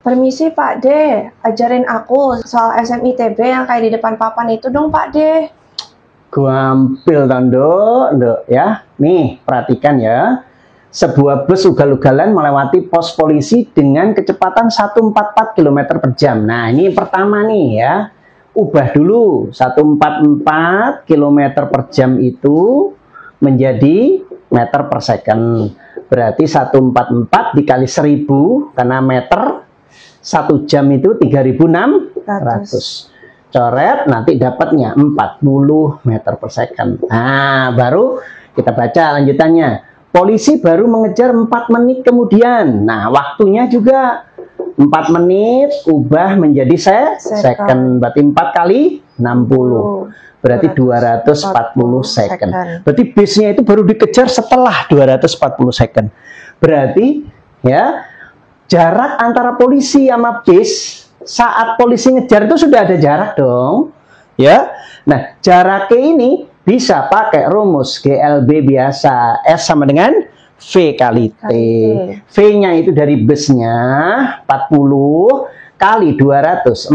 Permisi Pak D, ajarin aku soal SMITB yang kayak di depan papan itu dong Pak D. Gampil tondo, ya. Nih, perhatikan ya. Sebuah bus ugal-ugalan melewati pos polisi dengan kecepatan 144 km per jam. Nah, ini pertama nih ya. Ubah dulu 144 km per jam itu menjadi meter per second. Berarti 144 dikali 1000 karena meter 1 jam itu 3600. Coret, nanti dapatnya 40 meter per second. Nah, baru kita baca lanjutannya. Polisi baru mengejar 4 menit kemudian. Nah, waktunya juga 4 menit ubah menjadi second. Berarti 4 kali 60. Berarti 240 second. Berarti bisnya itu baru dikejar setelah 240 second. Berarti ya, jarak antara polisi sama bis saat polisi ngejar itu sudah ada jarak dong, ya. Nah, jaraknya ini bisa pakai rumus GLB biasa, S sama dengan V kali T. V-nya itu dari busnya 40 kali 240,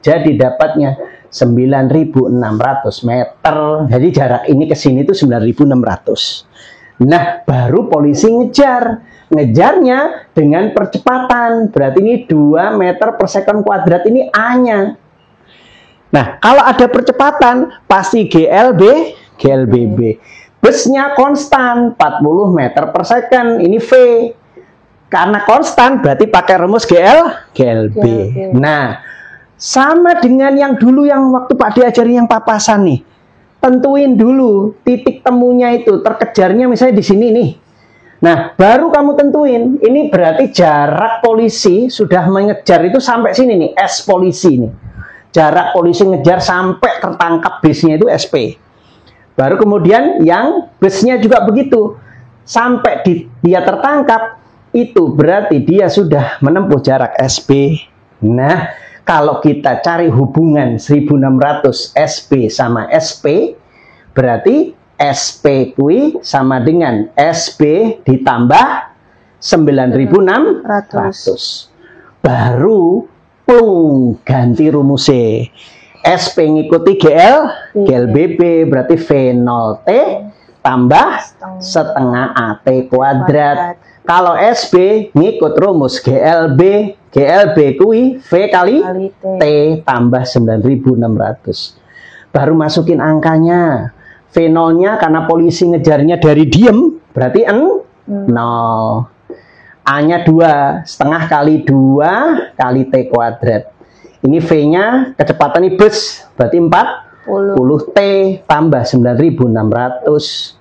jadi dapatnya 9.600 meter. Jadi jarak ini ke sini itu 9.600. Nah, baru polisi ngejarnya dengan percepatan. Berarti ini 2 meter per second kuadrat, ini A-nya. Nah, kalau ada percepatan pasti GLBB. Busnya konstan 40 meter per second, ini V. Karena konstan berarti pakai rumus GLB. Nah, sama dengan yang dulu yang waktu Pak diajarin yang papasan nih. Tentuin dulu titik temunya itu, terkejarnya misalnya di sini nih. Nah, baru kamu tentuin, ini berarti jarak polisi sudah mengejar itu sampai sini nih, S polisi nih. Jarak polisi ngejar sampai tertangkap busnya itu SP. Baru kemudian yang busnya juga begitu. Sampai dia tertangkap, itu berarti dia sudah menempuh jarak SP. Nah, kalau kita cari hubungan 1600 SP sama SP, berarti SP kui sama dengan SB ditambah 9.600. Baru plung ganti rumusnya. SP ngikuti GLBB, berarti V0T tambah setengah AT kuadrat. Kalau SB ngikut rumus GLB kui V kali T tambah 9.600. Baru masukin angkanya. V0-nya karena polisi ngejarnya dari diem, berarti 0. A-nya 2, setengah kali 2 kali T kuadrat. Ini V-nya kecepatan ini bus, berarti 40 T tambah 9.600.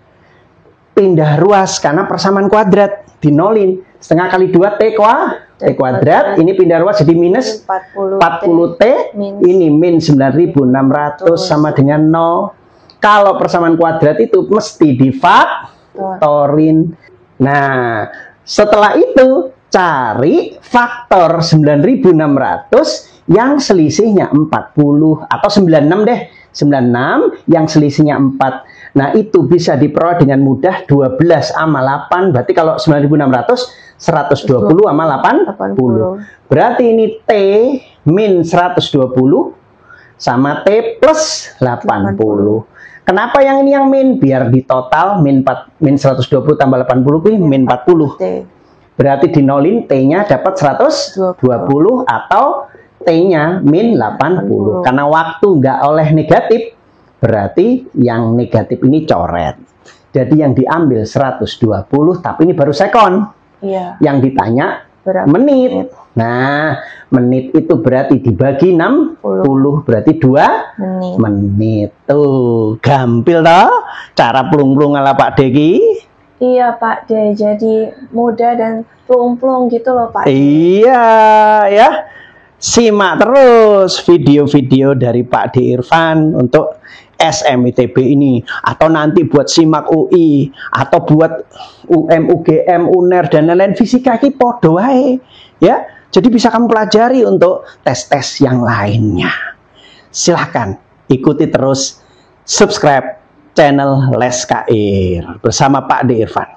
Pindah ruas karena persamaan kuadrat, dinolin. Setengah kali 2 T kuadrat, ini pindah ruas jadi minus 40 T, ini min 9.600 sama dengan 0. Kalau persamaan kuadrat itu mesti difaktorin. Nah, setelah itu cari faktor 9.600 yang selisihnya 40 atau 96 deh. 96 yang selisihnya 4. Nah, itu bisa diperoleh dengan mudah 12 sama 8. Berarti kalau 9.600 120 sama 80. Berarti ini T min 120 sama T plus 80. Kenapa yang ini yang min? Biar di total min 120 tambah 80 ini min 40. Berarti dinolin T-nya dapat 120 atau T-nya min 80. Karena waktu nggak oleh negatif, berarti yang negatif ini coret. Jadi yang diambil 120, tapi ini baru sekon. Yang ditanya menit. Nah, menit itu berarti dibagi 60, berarti 2 menit. Tuh, gampil toh cara plung-plung ala Pak Deki. Iya Pak D, jadi mudah dan plung-plung gitu loh Pak D. Iya ya. Simak terus video-video dari Pak D Irfan untuk SMITB ini, atau nanti buat simak UI, atau buat UM, UGM, UNER dan lain-lain, fisika ki podo wae ya. Jadi bisa kamu pelajari untuk tes-tes yang lainnya. Silahkan ikuti terus, subscribe channel Les Kair bersama Pak D Irfan.